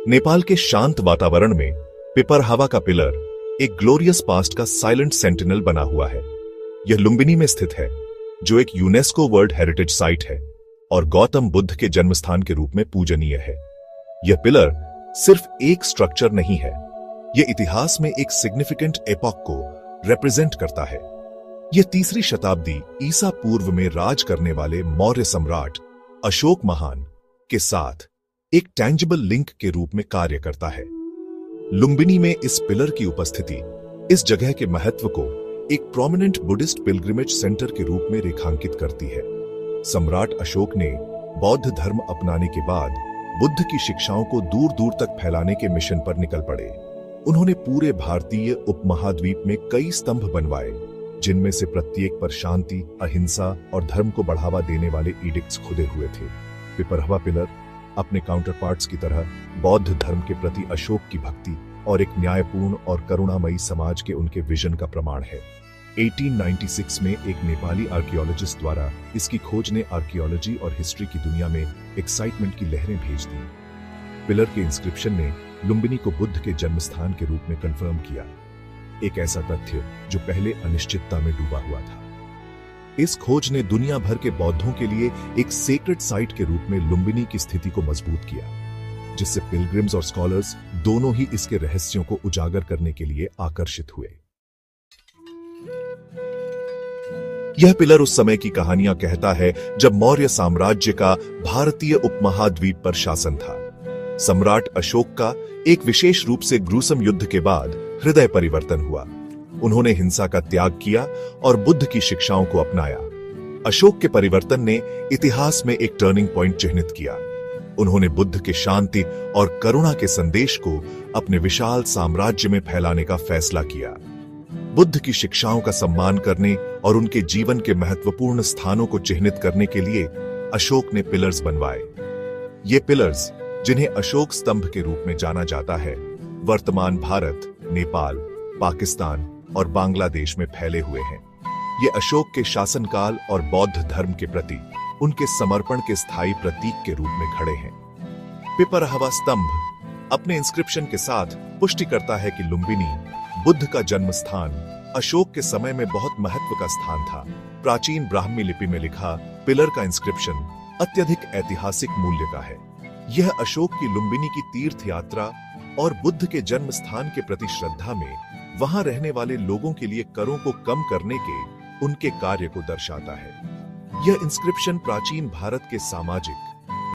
नेपाल के शांत वातावरण में पिपरहावा का पिलर एक ग्लोरियस पास्ट का साइलेंट सेंटिनल बना हुआ है। यह लुम्बिनी में स्थित है, जो एक यूनेस्को वर्ल्ड हेरिटेज साइट है और गौतम बुद्ध के जन्मस्थान के रूप में पूजनीय है। यह पिलर सिर्फ एक स्ट्रक्चर नहीं है, यह इतिहास में एक सिग्निफिकेंट एपॉक को रिप्रेजेंट करता है। यह 3री शताब्दी ईसा पूर्व में राज करने वाले मौर्य सम्राट अशोक महान के साथ एक टैंजिबल लिंक के रूप में कार्य करता है। लुम्बिनी में इस पिलर की उपस्थिति इस जगह के महत्व को एक प्रोमिनेंट बुद्धिस्ट पिलग्रिमेज सेंटर के रूप में रेखांकित करती है। सम्राट अशोक ने बौद्ध धर्म अपनाने के बाद बुद्ध की शिक्षाओं को दूर दूर तक फैलाने के मिशन पर निकल पड़े। उन्होंने पूरे भारतीय उपमहाद्वीप में कई स्तंभ बनवाए, जिनमें से प्रत्येक पर शांति, अहिंसा और धर्म को बढ़ावा देने वाले एडिक्ट्स खुदे हुए थे। पिपरहावा पिलर अपने काउंटरपार्ट्स की तरह बौद्ध धर्म के प्रति अशोक की भक्ति और एक न्यायपूर्ण और करुणामयी समाज के उनके विजन का प्रमाण है। 1896 में एक नेपाली आर्कियोलॉजिस्ट द्वारा इसकी खोज ने आर्कियोलॉजी और हिस्ट्री की दुनिया में एक्साइटमेंट की लहरें भेज दी। पिलर के इंस्क्रिप्शन ने लुम्बिनी को बुद्ध के जन्मस्थान के रूप में कंफर्म किया, एक ऐसा तथ्य जो पहले अनिश्चितता में डूबा हुआ था। इस खोज ने दुनिया भर के बौद्धों के लिए एक सेक्रेड साइट के रूप में लुम्बिनी की स्थिति को मजबूत किया, जिससे पिलग्रिम्स और स्कॉलर्स दोनों ही इसके रहस्यों को उजागर करने के लिए आकर्षित हुए। यह पिलर उस समय की कहानियां कहता है जब मौर्य साम्राज्य का भारतीय उपमहाद्वीप पर शासन था। सम्राट अशोक का एक विशेष रूप से ग्रूसम युद्ध के बाद हृदय परिवर्तन हुआ। उन्होंने हिंसा का त्याग किया और बुद्ध की शिक्षाओं को अपनाया। अशोक के परिवर्तन ने इतिहास में एक टर्निंग पॉइंट चिह्नित किया। उन्होंने बुद्ध के शांति और करुणा के संदेश को अपने विशाल साम्राज्य में फैलाने का फैसला किया। बुद्ध की शिक्षाओं का सम्मान करने और उनके जीवन के महत्वपूर्ण स्थानों को चिह्नित करने के लिए अशोक ने पिलर्स बनवाए। ये पिलर्स, जिन्हें अशोक स्तंभ के रूप में जाना जाता है, वर्तमान भारत, नेपाल, पाकिस्तान और बांग्लादेश में फैले हुए हैं। ये अशोक के शासनकाल और बौद्ध धर्म के प्रति उनके समर्पण के स्थायी प्रतीक के रूप में खड़े हैं। पिपरहावा स्तंभ अपने इंस्क्रिप्शन के साथ पुष्टि करता है कि लुम्बिनी बुद्ध का जन्म स्थान अशोक के समय में बहुत महत्व का स्थान था। प्राचीन ब्राह्मी लिपि में लिखा पिलर का इंस्क्रिप्शन अत्यधिक ऐतिहासिक मूल्य का है। यह अशोक की लुम्बिनी की तीर्थ यात्रा और बुद्ध के जन्म स्थान के प्रति श्रद्धा में वहां रहने वाले लोगों के लिए करों को कम करने के उनके कार्य को दर्शाता है। यह इंस्क्रिप्शन प्राचीन भारत के सामाजिक,